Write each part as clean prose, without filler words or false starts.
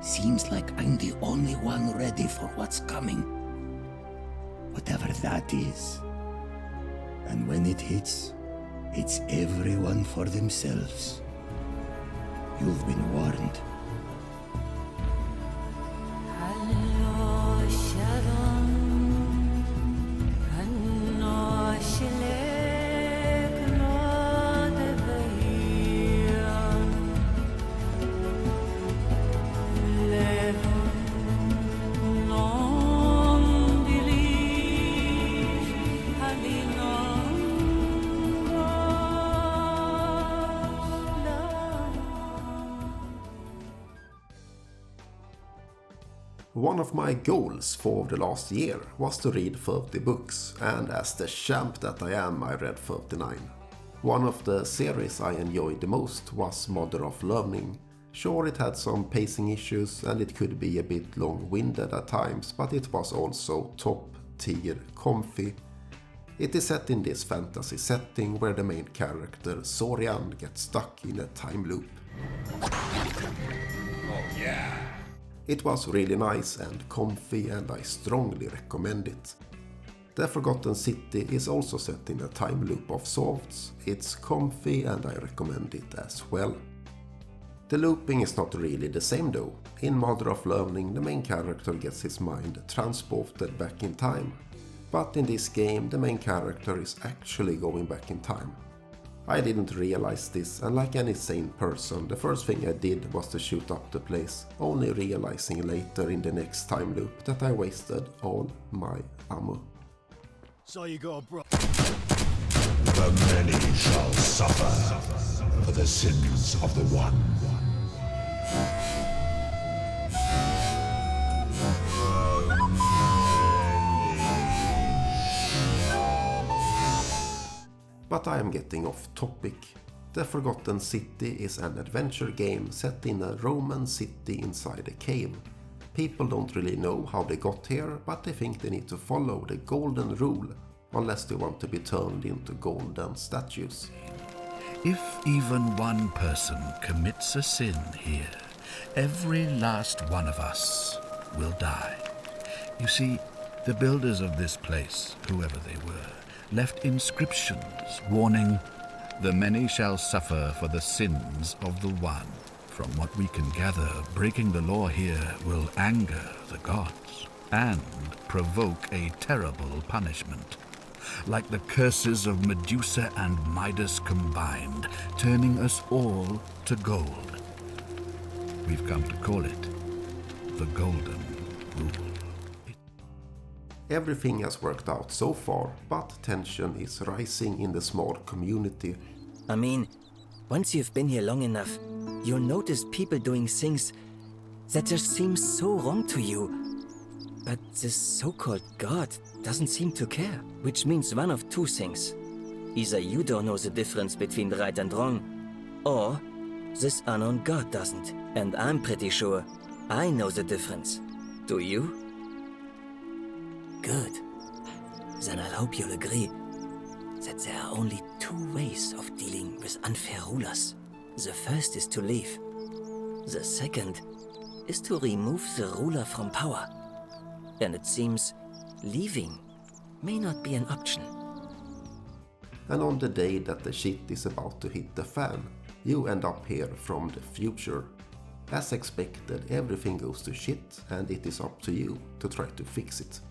Seems like I'm the only one ready for what's coming. Whatever that is. And when it hits, it's everyone for themselves. You've been warned. One of my goals for the last year was to read 30 books, and as the champ that I am, I read 39. One of the series I enjoyed the most was Mother of Learning. Sure, it had some pacing issues and it could be a bit long-winded at times, but it was also top-tier comfy. It is set in this fantasy setting where the main character, Sorian, gets stuck in a time loop. Oh yeah! It was really nice and comfy, and I strongly recommend it. The Forgotten City is also set in a time loop of sorts. It's comfy and I recommend it as well. The looping is not really the same though. In Mother of Learning, the main character gets his mind transported back in time. But in this game, the main character is actually going back in time. I didn't realize this, and like any sane person, the first thing I did was to shoot up the place, only realizing later in the next time loop that I wasted all my ammo. So you got a bro. The many shall suffer for the sins of the one. But I am getting off topic. The Forgotten City is an adventure game set in a Roman city inside a cave. People don't really know how they got here, but they think they need to follow the golden rule, unless they want to be turned into golden statues. If even one person commits a sin here, every last one of us will die. You see, the builders of this place, whoever they were, left inscriptions warning, "The many shall suffer for the sins of the one." From what we can gather, breaking the law here will anger the gods and provoke a terrible punishment. Like the curses of Medusa and Midas combined, turning us all to gold. We've come to call it the Golden Rule. Everything has worked out so far, but tension is rising in the small community. I mean, once you've been here long enough, you'll notice people doing things that just seem so wrong to you. But this so-called God doesn't seem to care, which means one of two things. Either you don't know the difference between right and wrong, or this unknown God doesn't. And I'm pretty sure I know the difference. Do you? Good. Then I hope you'll agree that there are only two ways of dealing with unfair rulers. The first is to leave. The second is to remove the ruler from power. And it seems leaving may not be an option. And on the day that the shit is about to hit the fan, you end up here from the future. As expected, everything goes to shit, and it is up to you to try to fix it.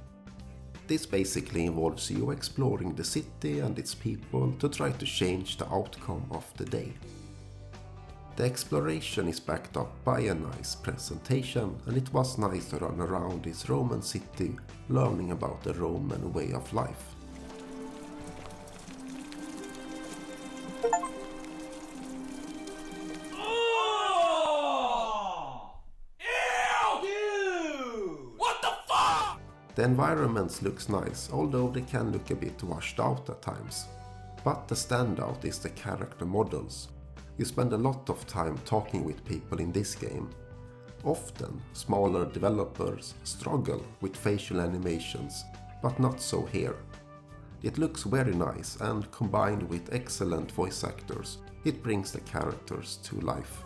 This basically involves you exploring the city and its people to try to change the outcome of the day. The exploration is backed up by a nice presentation, and it was nice to run around this Roman city learning about the Roman way of life. The environment looks nice, although they can look a bit washed out at times. But the standout is the character models. You spend a lot of time talking with people in this game. Often, smaller developers struggle with facial animations, but not so here. It looks very nice, and combined with excellent voice actors, it brings the characters to life.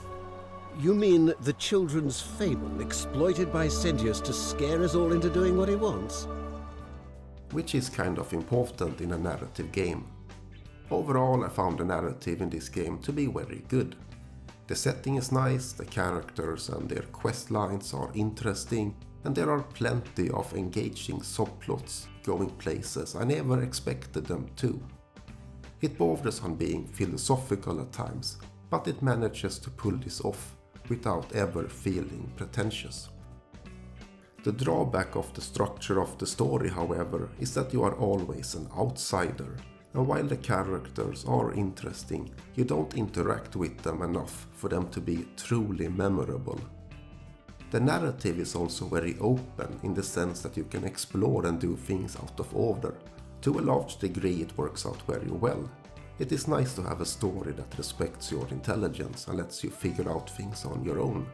You mean the children's fable exploited by Sentius to scare us all into doing what he wants? Which is kind of important in a narrative game. Overall, I found the narrative in this game to be very good. The setting is nice, the characters and their quest lines are interesting, and there are plenty of engaging subplots going places I never expected them to. It borders on being philosophical at times, but it manages to pull this off without ever feeling pretentious. The drawback of the structure of the story, however, is that you are always an outsider, and while the characters are interesting, you don't interact with them enough for them to be truly memorable. The narrative is also very open in the sense that you can explore and do things out of order. To a large degree it works out very well. It is nice to have a story that respects your intelligence and lets you figure out things on your own.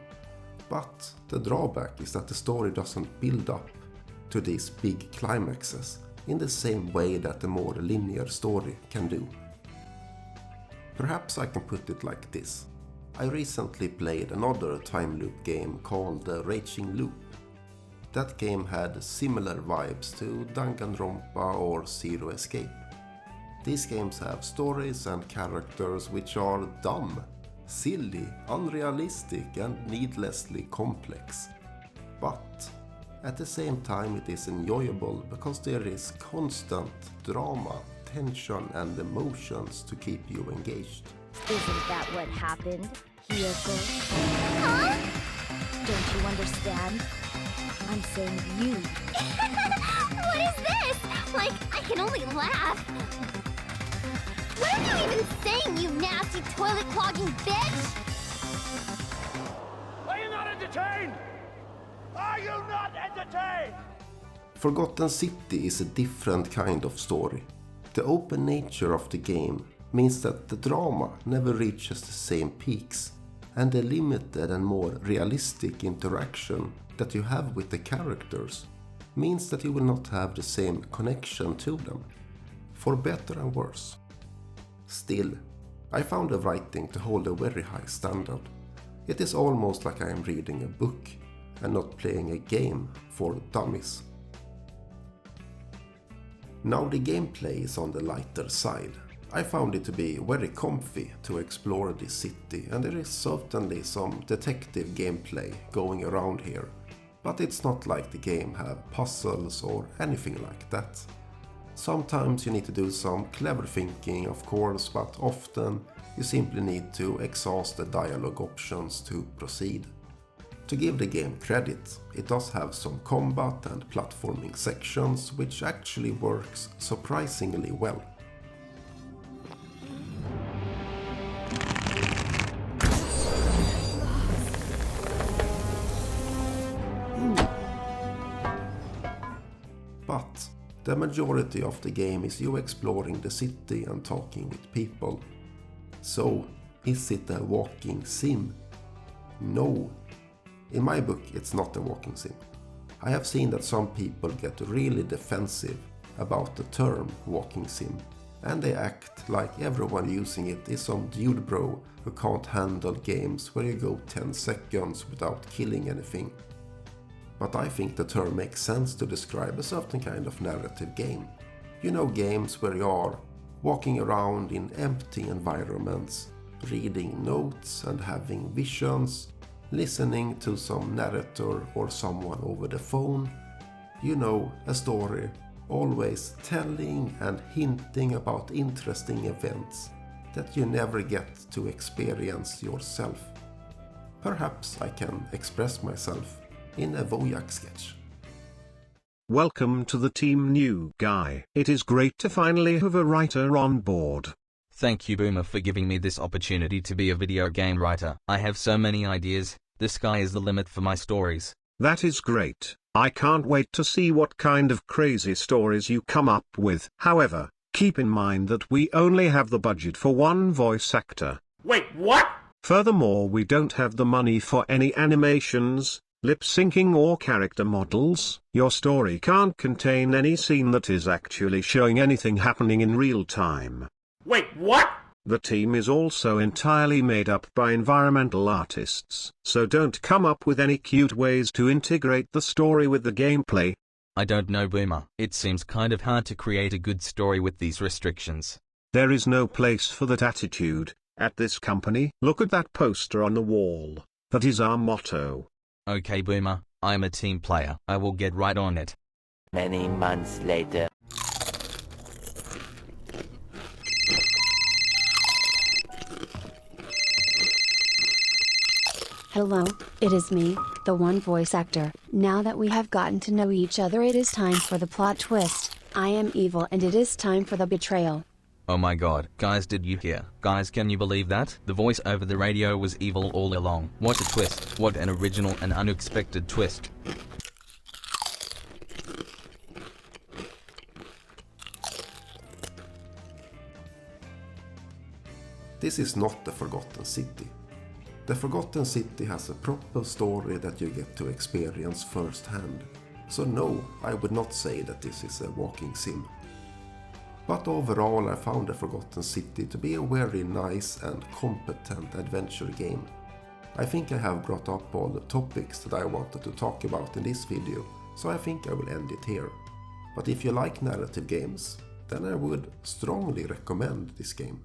But the drawback is that the story doesn't build up to these big climaxes in the same way that a more linear story can do. Perhaps I can put it like this. I recently played another time loop game called The Raging Loop. That game had similar vibes to Danganronpa or Zero Escape. These games have stories and characters which are dumb, silly, unrealistic and needlessly complex. But at the same time it is enjoyable because there is constant drama, tension and emotions to keep you engaged. Isn't that what happened, Hiyoko? Huh? Don't you understand? I'm saying you. What is this? Like, I can only laugh. What are you even saying, you nasty toilet-clogging bitch? Are you not entertained? Are you not entertained? Forgotten City is a different kind of story. The open nature of the game means that the drama never reaches the same peaks, and the limited and more realistic interaction that you have with the characters means that you will not have the same connection to them, for better and worse. Still, I found the writing to hold a very high standard. It is almost like I am reading a book and not playing a game for dummies. Now the gameplay is on the lighter side. I found it to be very comfy to explore this city, and there is certainly some detective gameplay going around here. But it's not like the game have puzzles or anything like that. Sometimes you need to do some clever thinking, of course, but often you simply need to exhaust the dialogue options to proceed. To give the game credit, it does have some combat and platforming sections which actually works surprisingly well. But the majority of the game is you exploring the city and talking with people. So, is it a walking sim? No. In my book, it's not a walking sim. I have seen that some people get really defensive about the term walking sim, and they act like everyone using it is some dude bro who can't handle games where you go 10 seconds without killing anything. But I think the term makes sense to describe a certain kind of narrative game. You know, games where you are walking around in empty environments, reading notes and having visions, listening to some narrator or someone over the phone. You know, a story, always telling and hinting about interesting events that you never get to experience yourself. Perhaps I can express myself in a Voyak sketch. Welcome to the team, new guy. It is great to finally have a writer on board. Thank you, Boomer, for giving me this opportunity to be a video game writer. I have so many ideas. The sky is the limit for my stories. That is great. I can't wait to see what kind of crazy stories you come up with. However, keep in mind that we only have the budget for one voice actor. Wait, what? Furthermore, we don't have the money for any animations, lip syncing or character models. Your story can't contain any scene that is actually showing anything happening in real time. Wait, what? The team is also entirely made up by environmental artists, so don't come up with any cute ways to integrate the story with the gameplay. I don't know, Boomer. It seems kind of hard to create a good story with these restrictions. There is no place for that attitude at this company. Look at that poster on the wall. That is our motto. Okay, Boomer, I am a team player. I will get right on it. Many months later. Hello, it is me, the one voice actor. Now that we have gotten to know each other, it is time for the plot twist. I am evil and it is time for the betrayal. Oh my god, guys, did you hear? Guys, can you believe that? The voice over the radio was evil all along. What a twist. What an original and unexpected twist. This is not the Forgotten City. The Forgotten City has a proper story that you get to experience firsthand. So no, I would not say that this is a walking sim. But overall I found the Forgotten City to be a very nice and competent adventure game. I think I have brought up all the topics that I wanted to talk about in this video, so I think I will end it here. But if you like narrative games, then I would strongly recommend this game.